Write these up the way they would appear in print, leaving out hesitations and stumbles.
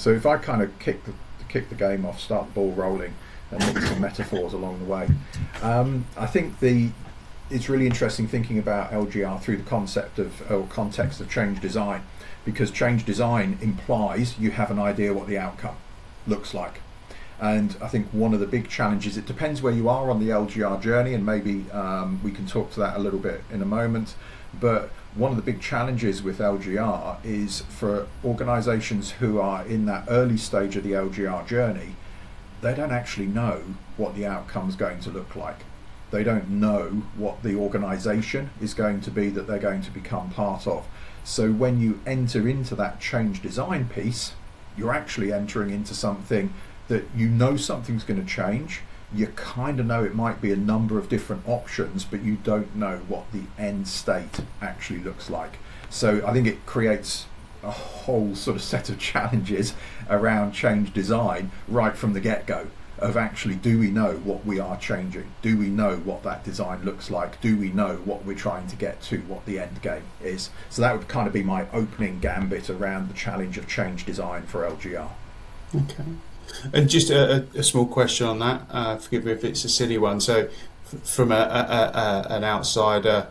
So if I kind of kick the game off, start the ball rolling, and mix some metaphors along the way, I think it's really interesting thinking about LGR through the concept of or context of change design, because change design implies you have an idea what the outcome looks like. And I think one of the big challenges, it depends where you are on the LGR journey, and maybe we can talk to that a little bit in a moment, but one of the big challenges with LGR is for organisations who are in that early stage of the LGR journey, they don't actually know what the outcome is going to look like. They don't know what the organisation is going to be that they're going to become part of. So when you enter into that change design piece, you're actually entering into something that you know something's going to change. You kind of know it might be a number of different options, but you don't know what the end state actually looks like. So I think it creates a whole sort of set of challenges around change design right from the get-go, of actually, do we know what we are changing? Do we know what that design looks like? Do we know what we're trying to get to, what the end game is? So that would kind of be my opening gambit around the challenge of change design for LGR. Okay. And just a small question on that, forgive me if it's a silly one. So from an outsider,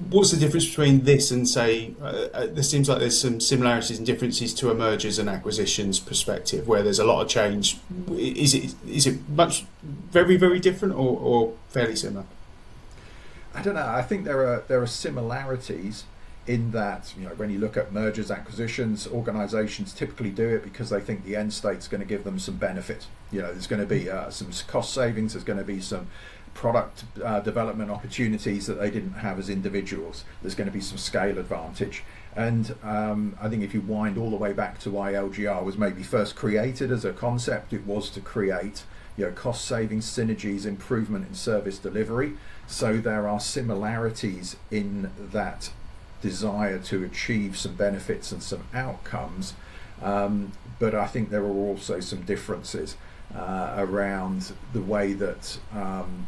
what's the difference between this and, say, there seems like there's some similarities and differences to a mergers and acquisitions perspective, where there's a lot of change. Is it much very, very different, or fairly similar? I don't know. I think there are similarities in that, you know, when you look at mergers, acquisitions, organisations typically do it because they think the end state's going to give them some benefit. You know, there's going to be some cost savings, there's going to be some product development opportunities that they didn't have as individuals. There's going to be some scale advantage. And I think if you wind all the way back to why LGR was maybe first created as a concept, it was to create, you know, cost savings, synergies, improvement in service delivery. So there are similarities in that desire to achieve some benefits and some outcomes, but I think there are also some differences around the way that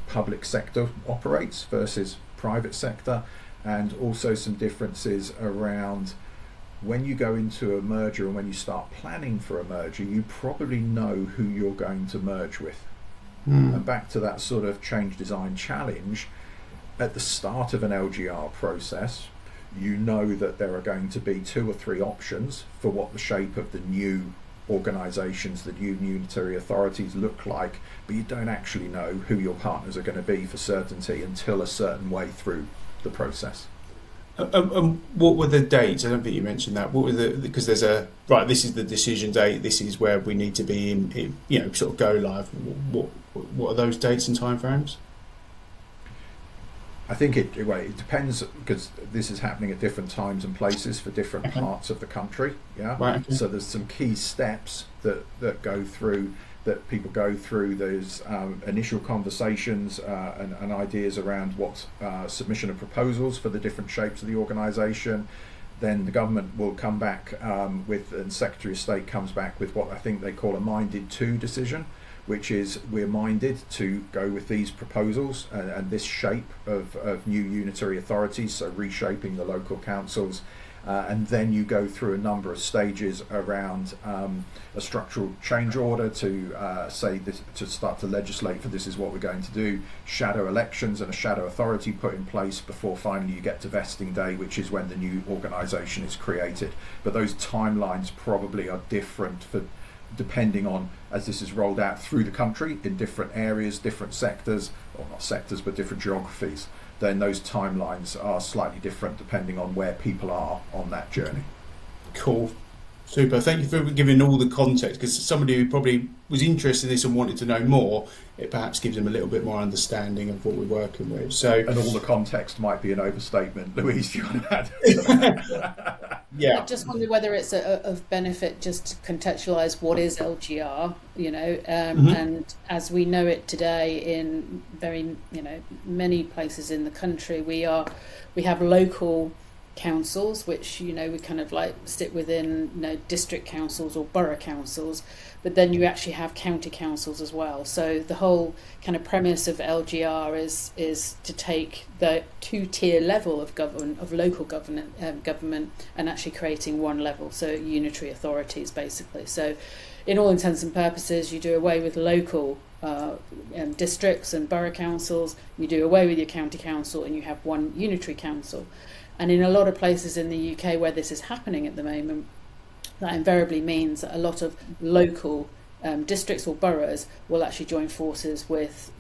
public sector operates versus private sector, and also some differences around when you go into a merger and when you start planning for a merger, you probably know who you're going to merge with. And back to that sort of change design challenge, at the start of an LGR process, you know that there are going to be 2 or 3 options for what the shape of the new organisations, the new unitary authorities look like, but you don't actually know who your partners are going to be for certainty until a certain way through the process. What were the dates? I don't think you mentioned that. What were because there's this is the decision date, this is where we need to be in, you know, sort of go live. What are those dates and timeframes? I think it depends, because this is happening at different times and places for different parts of the country. Yeah. Right, okay. So there's some key steps that go through, that people go through. There's initial conversations and ideas around what submission of proposals for the different shapes of the organisation. Then the government will come back and Secretary of State comes back with what I think they call a minded to decision, which is, we're minded to go with these proposals and this shape of new unitary authorities, so reshaping the local councils. And then you go through a number of stages around a structural change order to say this, to start to legislate for this is what we're going to do, shadow elections and a shadow authority put in place before finally you get to vesting day, which is when the new organisation is created. But those timelines probably are different depending on, as this is rolled out through the country in different areas, different sectors, or not sectors, but different geographies, then those timelines are slightly different depending on where people are on that journey. Cool. Super. Thank you for giving all the context, because somebody who probably was interested in this and wanted to know more, it perhaps gives them a little bit more understanding of what we're working with. So, and all the context might be an overstatement. Louise, do you want to add? Yeah. I just wonder whether it's of benefit just to contextualise what is LGR, you know, and as we know it today in very, you know, many places in the country, we have local councils, which we kind of like sit within district councils or borough councils, but then you actually have county councils as well. So the whole kind of premise of LGR is to take the two-tier level of government, of local government, and actually creating one level, so unitary authorities basically. So in all intents and purposes, you do away with local districts and borough councils, you do away with your county council, and you have one unitary council. And in a lot of places in the UK where this is happening at the moment, that invariably means that a lot of local districts or boroughs will actually join forces with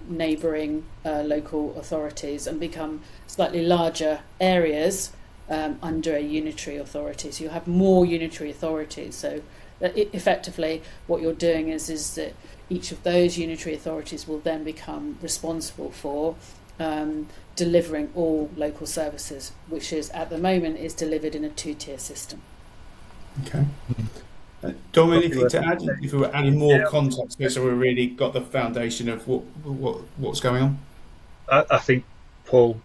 neighbouring local authorities and become slightly larger areas under a unitary authority. So you'll have more unitary authorities. So that effectively what you're doing is that each of those unitary authorities will then become responsible for delivering all local services, which is at the moment is delivered in a two-tier system. Okay. Dom, anything to add? If we were adding more context, so we really got the foundation of what's going on. I think Paul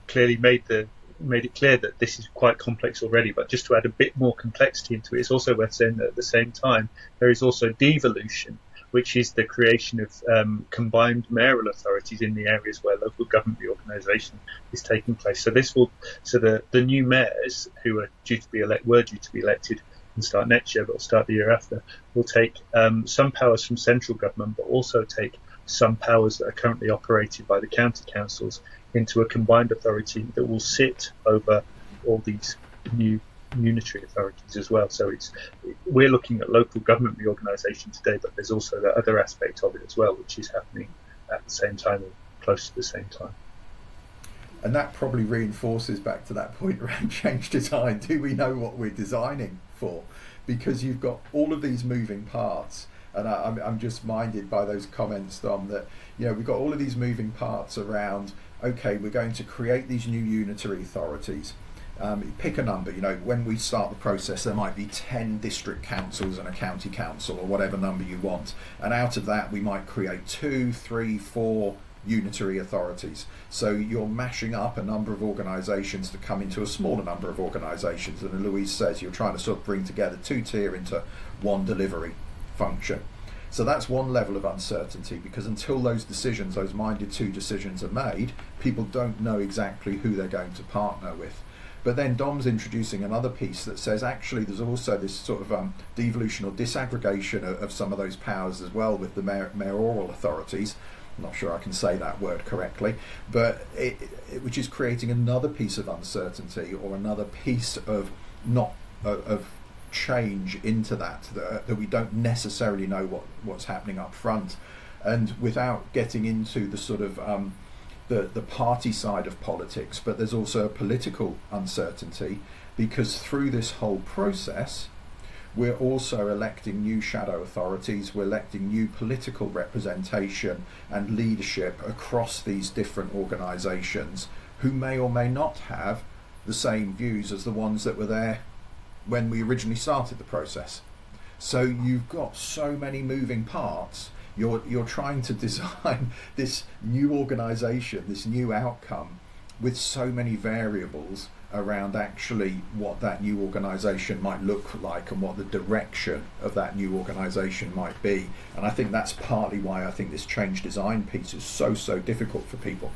clearly made it clear that this is quite complex already, but just to add a bit more complexity into it, it's also worth saying that at the same time there is also devolution, which is the creation of combined mayoral authorities in the areas where local government reorganisation is taking place. So the new mayors who were due to be elected and start next year, but will start the year after, will take some powers from central government, but also take some powers that are currently operated by the county councils into a combined authority that will sit over all these new unitary authorities as well. So we're looking at local government reorganisation today, but there's also the other aspect of it as well, which is happening at the same time or close to the same time. And that probably reinforces back to that point around change design. Do we know what we're designing for? Because you've got all of these moving parts, and I'm just minded by those comments, Dom, that we've got all of these moving parts around. Okay, we're going to create these new unitary authorities. Pick a number. When we start the process, there might be 10 district councils and a county council, or whatever number you want. And out of that, we might create 2, 3, 4 unitary authorities. So you're mashing up a number of organisations to come into a smaller number of organisations. And as Louise says, you're trying to sort of bring together two-tier into one delivery function. So that's one level of uncertainty, because until those minded two decisions are made, people don't know exactly who they're going to partner with. But then Dom's introducing another piece that says actually there's also this sort of devolution or disaggregation of some of those powers as well with the mayoral authorities. I'm not sure I can say that word correctly, but which is creating another piece of uncertainty or another piece of change into that we don't necessarily know what's happening up front. And without getting into the sort of the party side of politics, but there's also a political uncertainty, because through this whole process we're also electing new shadow authorities, we're electing new political representation and leadership across these different organisations who may or may not have the same views as the ones that were there when we originally started the process. So you've got so many moving parts. You're trying to design this new organisation, this new outcome, with so many variables around actually what that new organisation might look like and what the direction of that new organisation might be. And I think that's partly why I think this change design piece is so difficult for people.